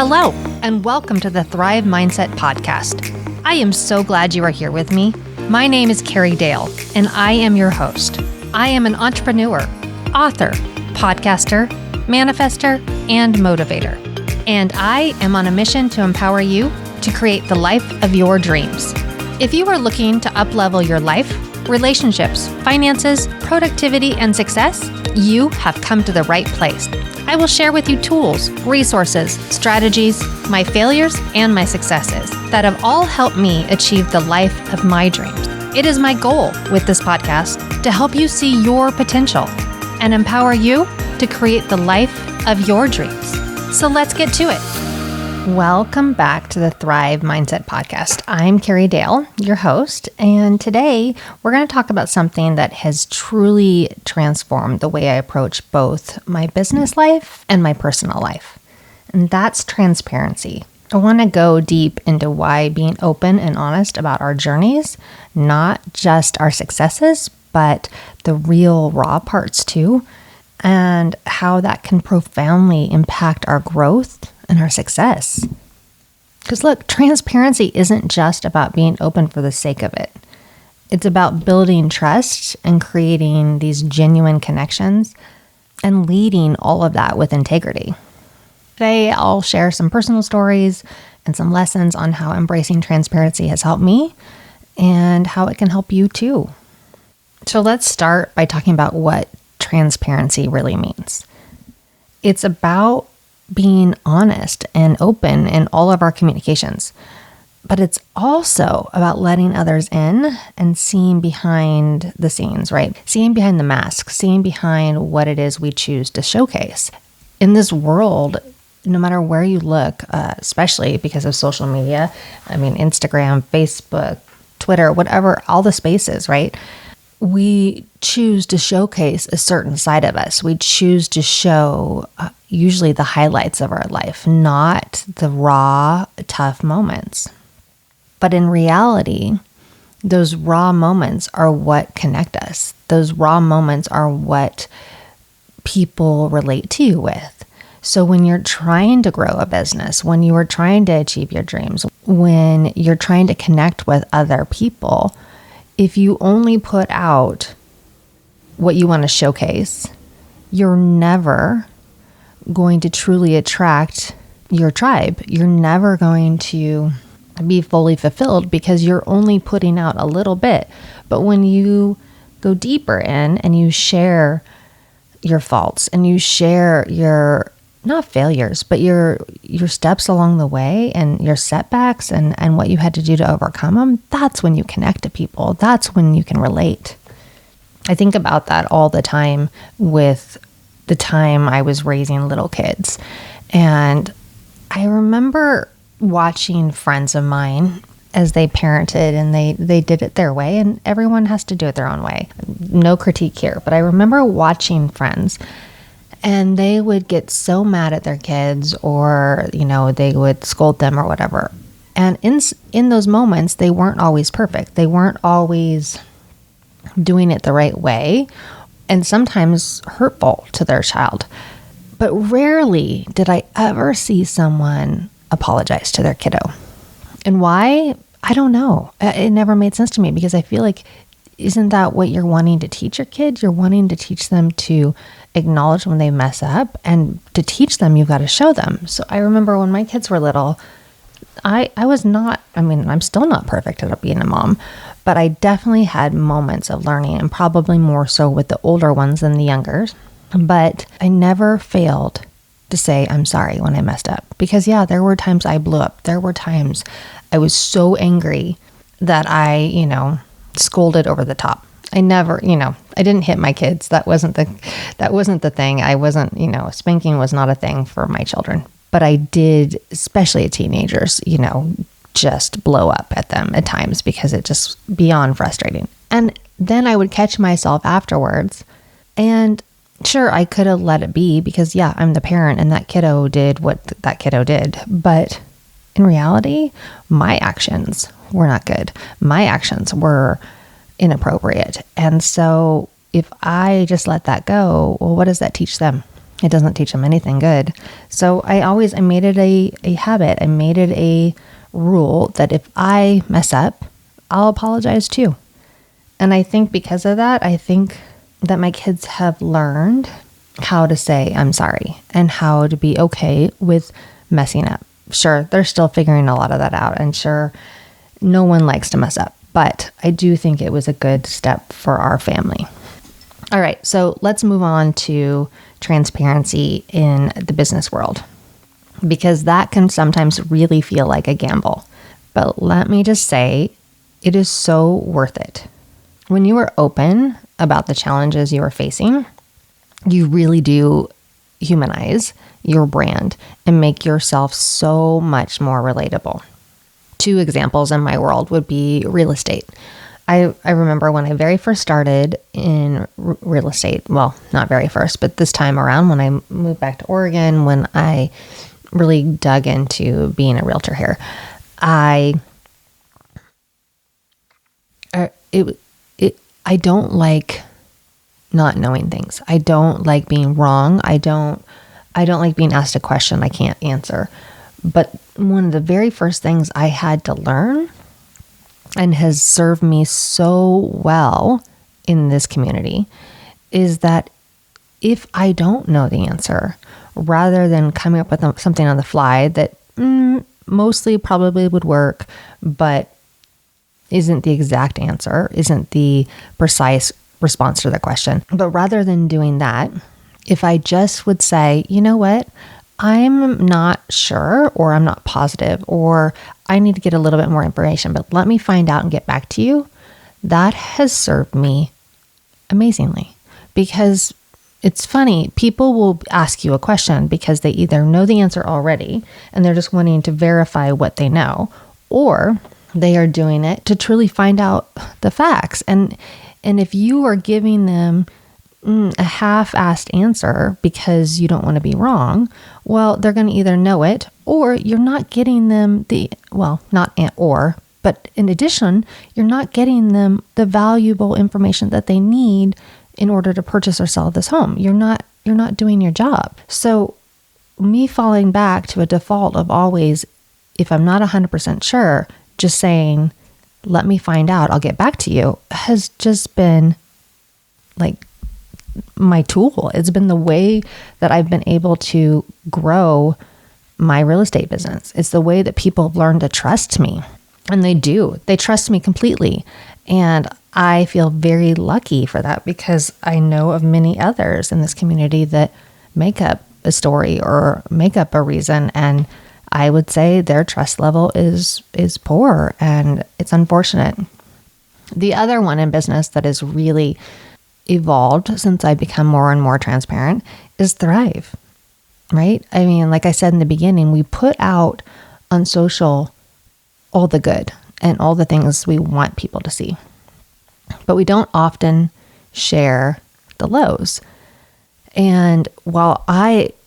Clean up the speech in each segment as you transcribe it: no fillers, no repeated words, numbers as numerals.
Hello, and welcome to the Thrive Mindset Podcast. I am so glad you are here with me. My name is Carrie Dale, and I am your host. I am an entrepreneur, author, podcaster, manifester, and motivator. And I am on a mission to empower you to create the life of your dreams. If you are looking to up-level your life, relationships, finances, productivity, and success, you have come to the right place. I will share with you tools, resources, strategies, my failures, and my successes that have all helped me achieve the life of my dreams. It is my goal with this podcast to help you see your potential and empower you to create the life of your dreams. So let's get to it. Welcome back to the Thrive Mindset Podcast. I'm Carrie Dale, your host, and today we're going to talk about something that has truly transformed the way I approach both my business life and my personal life, and that's transparency. I want to go deep into why being open and honest about our journeys, not just our successes, but the real raw parts too, and how that can profoundly impact our growth and our success. Because look, transparency isn't just about being open for the sake of it. It's about building trust and creating these genuine connections and leading all of that with integrity. Today, I'll share some personal stories and some lessons on how embracing transparency has helped me and how it can help you too. So let's start by talking about what transparency really means. It's about being honest and open in all of our communications. But it's also about letting others in and seeing behind the scenes, right? Seeing behind the mask, seeing behind what it is we choose to showcase. In this world, no matter where you look, especially because of social media, Instagram, Facebook, Twitter, whatever, all the spaces, right? We choose to showcase a certain side of us. We choose to show usually the highlights of our life, not the raw, tough moments. But in reality, those raw moments are what connect us. Those raw moments are what people relate to you with. So when you're trying to grow a business, when you are trying to achieve your dreams, when you're trying to connect with other people, if you only put out what you want to showcase, you're never going to truly attract your tribe. You're never going to be fully fulfilled because you're only putting out a little bit. But when you go deeper in and you share your faults and you share your, not failures, but your steps along the way and your setbacks and what you had to do to overcome them, that's when you connect to people. That's when you can relate. I think about that all the time with the time I was raising little kids. And I remember watching friends of mine as they parented and they did it their way, and everyone has to do it their own way. No critique here, but I remember watching friends and they would get so mad at their kids or, they would scold them or whatever. And in those moments, they weren't always perfect. They weren't always doing it the right way and sometimes hurtful to their child. But rarely did I ever see someone apologize to their kiddo. And why? I don't know. It never made sense to me because I feel like, isn't that what you're wanting to teach your kids? You're wanting to teach them to acknowledge when they mess up, and to teach them, you've got to show them. So I remember when my kids were little, I'm still not perfect at being a mom, but I definitely had moments of learning, and probably more so with the older ones than the younger. But I never failed to say I'm sorry when I messed up, because there were times I blew up. There were times I was so angry that I, scolded over the top. I never, I didn't hit my kids. That wasn't the thing. I wasn't, spanking was not a thing for my children. But I did, especially at teenagers, just blow up at them at times because it just beyond frustrating. And then I would catch myself afterwards, and sure, I could have let it be because I'm the parent and that kiddo did what that kiddo did. But in reality, my actions were not good. My actions were inappropriate. And so if I just let that go, well, what does that teach them? It doesn't teach them anything good. So I made it a habit. I made it a rule that if I mess up, I'll apologize too. And I think because of that, I think that my kids have learned how to say I'm sorry and how to be okay with messing up. Sure, they're still figuring a lot of that out, and sure, no one likes to mess up, but I do think it was a good step for our family. All right, so let's move on to transparency in the business world, because that can sometimes really feel like a gamble. But let me just say, it is so worth it. When you are open about the challenges you are facing, you really do humanize your brand and make yourself so much more relatable. 2 examples in my world would be real estate. I remember when I very first started in real estate, well, not very first, but this time around when I moved back to Oregon, when I really dug into being a realtor here, I don't like not knowing things. I don't like being wrong. I don't like being asked a question I can't answer. But one of the very first things I had to learn, and has served me so well in this community, is that if I don't know the answer, rather than coming up with something on the fly that mostly probably would work, but isn't the exact answer, isn't the precise response to the question. But rather than doing that, if I just would say, you know what, I'm not sure, or I'm not positive, or I need to get a little bit more information, but let me find out and get back to you, that has served me amazingly. Because it's funny, people will ask you a question because they either know the answer already and they're just wanting to verify what they know, or they are doing it to truly find out the facts. And if you are giving them a half-assed answer because you don't want to be wrong, well, they're going to either know it, or you're not getting them but in addition, you're not getting them the valuable information that they need in order to purchase or sell this home. You're not doing your job. So me falling back to a default of always, if I'm not 100% sure, just saying, let me find out, I'll get back to you, has just been like my tool. It's been the way that I've been able to grow my real estate business. It's the way that people have learned to trust me. And they do. They trust me completely. And I feel very lucky for that, because I know of many others in this community that make up a story or make up a reason, and I would say their trust level is poor, and it's unfortunate. The other one in business that has really evolved since I've become more and more transparent is Thrive, right? I mean, like I said in the beginning, we put out on social all the good and all the things we want people to see, but we don't often share the lows. And while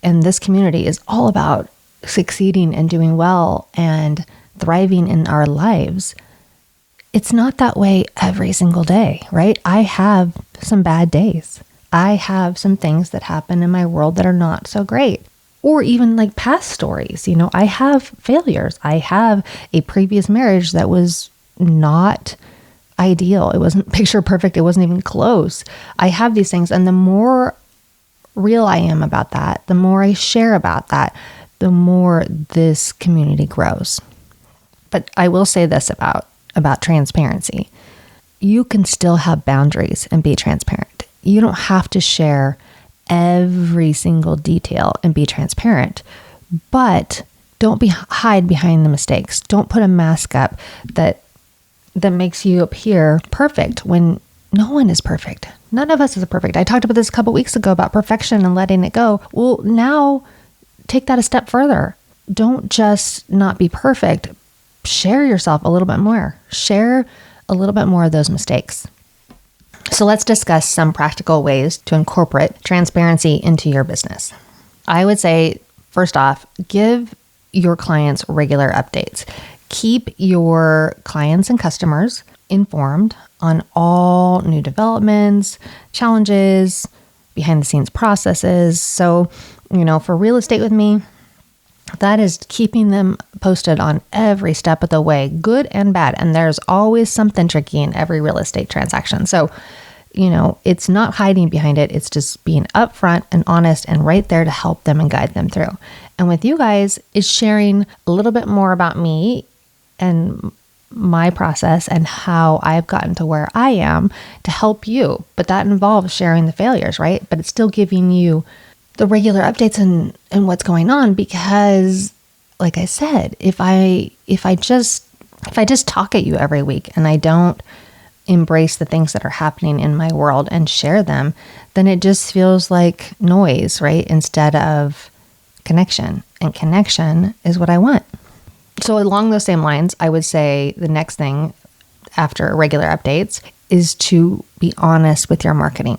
this community is all about succeeding and doing well and thriving in our lives, it's not that way every single day, right? I have some bad days. I have some things that happen in my world that are not so great. Or even like past stories. I have failures. I have a previous marriage that was not ideal. It wasn't picture perfect. It wasn't even close. I have these things. And the more real I am about that, the more I share about that, the more this community grows. But I will say this about transparency. You can still have boundaries and be transparent. You don't have to share every single detail and be transparent, but don't hide behind the mistakes. Don't put a mask up that makes you appear perfect when no one is perfect. None of us is perfect. I talked about this a couple weeks ago about perfection and letting it go. Well, now take that a step further. Don't just not be perfect. Share yourself a little bit more. Share a little bit more of those mistakes. So let's discuss some practical ways to incorporate transparency into your business. I would say, first off, give your clients regular updates. Keep your clients and customers informed on all new developments, challenges, behind the scenes processes. So, for real estate with me, that is keeping them posted on every step of the way, good and bad. And there's always something tricky in every real estate transaction. So, it's not hiding behind it. It's just being upfront and honest and right there to help them and guide them through. And with you guys, is sharing a little bit more about me and my process and how I've gotten to where I am to help you. But that involves sharing the failures, right? But it's still giving you the regular updates and what's going on, because like I said, if I just talk at you every week and I don't embrace the things that are happening in my world and share them, then it just feels like noise, right? Instead of connection. And connection is what I want. So along those same lines, I would say the next thing after regular updates is to be honest with your marketing.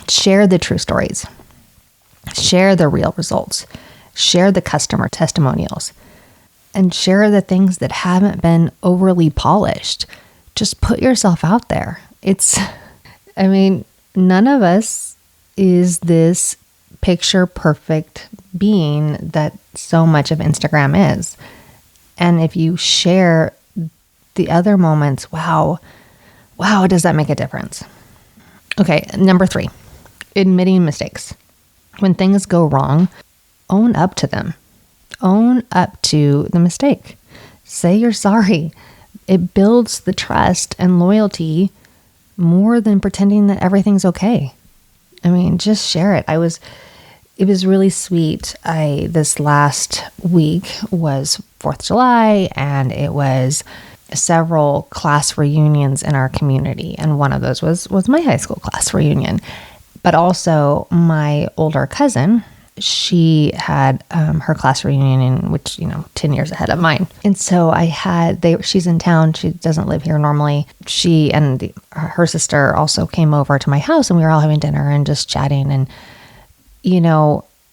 Share the true stories. Share the real results. Share the customer testimonials. And share the things that haven't been overly polished. Just put yourself out there. None of us is this picture perfect being that so much of Instagram is. And if you share the other moments, wow, does that make a difference? Okay, number 3, admitting mistakes. When things go wrong, own up to them. Own up to the mistake. Say you're sorry. It builds the trust and loyalty more than pretending that everything's okay. Just share it. It was really sweet. This last week was 4th of July, and it was several class reunions in our community. And one of those was my high school class reunion. But also my older cousin, she had her class reunion, which, 10 years ahead of mine. And so she's in town. She doesn't live here normally. She and her sister also came over to my house, and we were all having dinner and just chatting. And,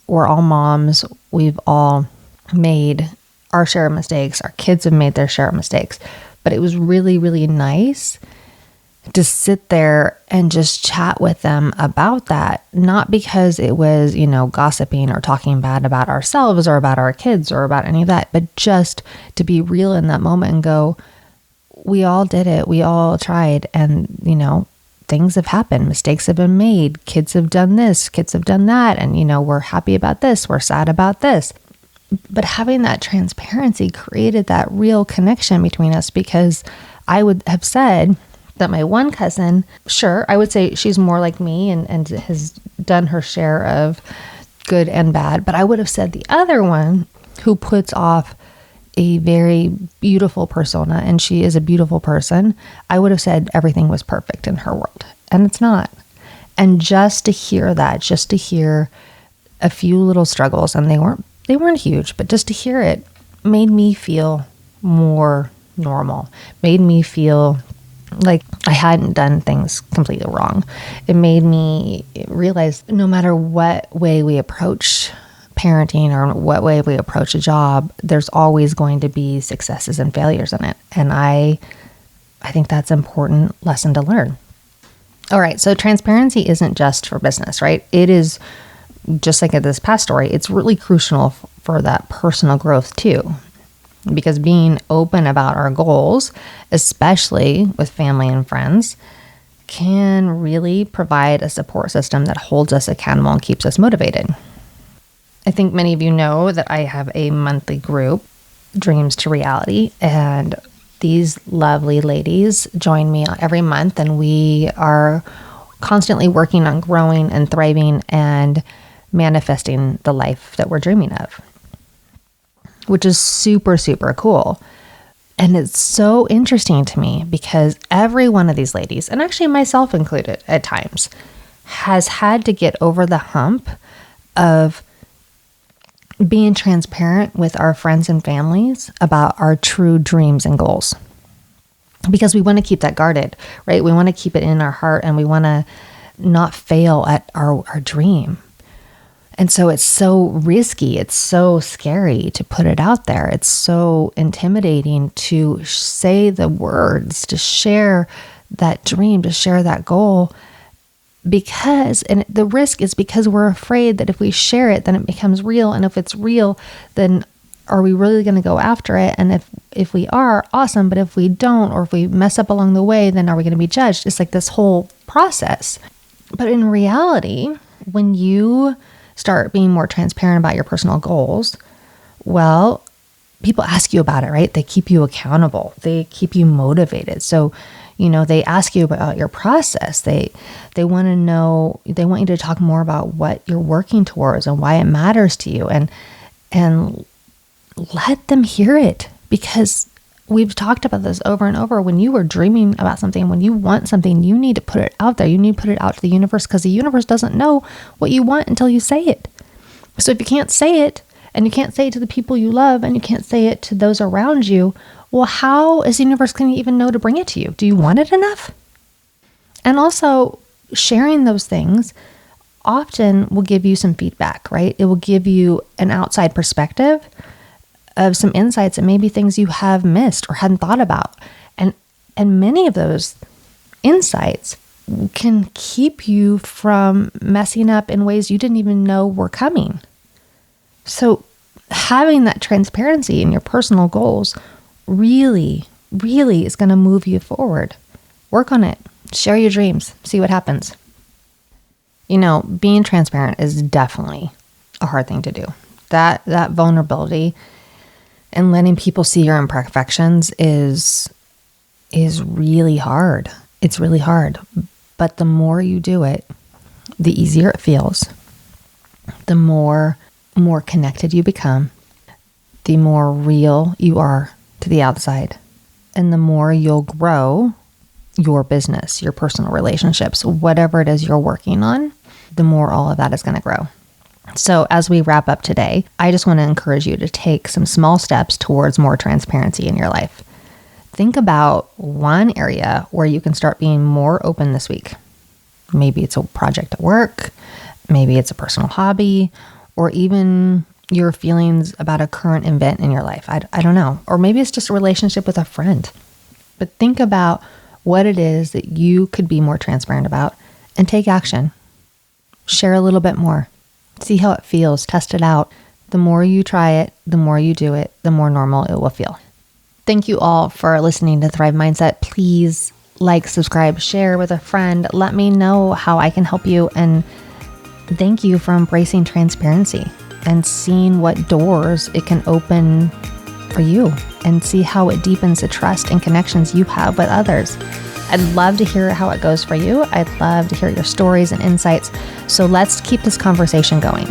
we're all moms. We've all made our share of mistakes. Our kids have made their share of mistakes. But it was really, really nice to sit there and just chat with them about that. Not because it was, gossiping or talking bad about ourselves or about our kids or about any of that, but just to be real in that moment and go, we all did it. We all tried. And, things have happened. Mistakes have been made. Kids have done this. Kids have done that. And, we're happy about this. We're sad about this. But having that transparency created that real connection between us, because I would have said that my one cousin, sure, I would say she's more like me and has done her share of good and bad. But I would have said the other one, who puts off a very beautiful persona, and she is a beautiful person, I would have said everything was perfect in her world. And it's not. And just to hear that, just to hear a few little struggles, and they weren't huge, but just to hear it made me feel more normal, made me feel like I hadn't done things completely wrong. It made me realize no matter what way we approach parenting or what way we approach a job, there's always going to be successes and failures in it. And I think that's an important lesson to learn. All right, so transparency isn't just for business, right? It is just like in this past story, it's really crucial for that personal growth too. Because being open about our goals, especially with family and friends, can really provide a support system that holds us accountable and keeps us motivated. I think many of you know that I have a monthly group, Dreams to Reality, and these lovely ladies join me every month, and we are constantly working on growing and thriving and manifesting the life that we're dreaming of, which is super, super cool. And it's so interesting to me because every one of these ladies, and actually myself included at times, has had to get over the hump of being transparent with our friends and families about our true dreams and goals. Because we want to keep that guarded, right? We want to keep it in our heart, and we want to not fail at our dream. And so it's so risky. It's so scary to put it out there. It's so intimidating to say the words, to share that dream, to share that goal. And the risk is because we're afraid that if we share it, then it becomes real. And if it's real, then are we really going to go after it? And if we are, awesome. But if we don't, or if we mess up along the way, then are we going to be judged? It's like this whole process. But in reality, when you start being more transparent about your personal goals, well, people ask you about it, right? They keep you accountable. They keep you motivated. So, they ask you about your process. They want to know, they want you to talk more about what you're working towards and why it matters to you, and let them hear it, because we've talked about this over and over. When you are dreaming about something, when you want something, you need to put it out there. You need to put it out to the universe, because the universe doesn't know what you want until you say it. So if you can't say it, and you can't say it to the people you love, and you can't say it to those around you, well, how is the universe going to even know to bring it to you? Do you want it enough? And also, sharing those things often will give you some feedback, right? It will give you an outside perspective of some insights and maybe things you have missed or hadn't thought about. And many of those insights can keep you from messing up in ways you didn't even know were coming. So having that transparency in your personal goals really, really is going to move you forward. Work on it. Share your dreams. See what happens. Being transparent is definitely a hard thing to do. That vulnerability and letting people see your imperfections is really hard. It's really hard. But the more you do it, the easier it feels. The more connected you become, the more real you are to the outside, and the more you'll grow your business, your personal relationships, whatever it is you're working on, the more all of that is going to grow. So as we wrap up today, I just want to encourage you to take some small steps towards more transparency in your life. Think about one area where you can start being more open this week. Maybe it's a project at work, maybe it's a personal hobby, or even your feelings about a current event in your life. I don't know. Or maybe it's just a relationship with a friend. But think about what it is that you could be more transparent about and take action. Share a little bit more. See how it feels. Test it out. The more you try it, the more you do it, the more normal it will feel. Thank you all for listening to Thrive Mindset. Please like, subscribe, share with a friend. Let me know how I can help you. And thank you for embracing transparency and seeing what doors it can open for you, and see how it deepens the trust and connections you have with others. I'd love to hear how it goes for you. I'd love to hear your stories and insights. So let's keep this conversation going.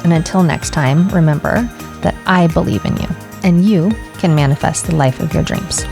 And until next time, remember that I believe in you, and you can manifest the life of your dreams.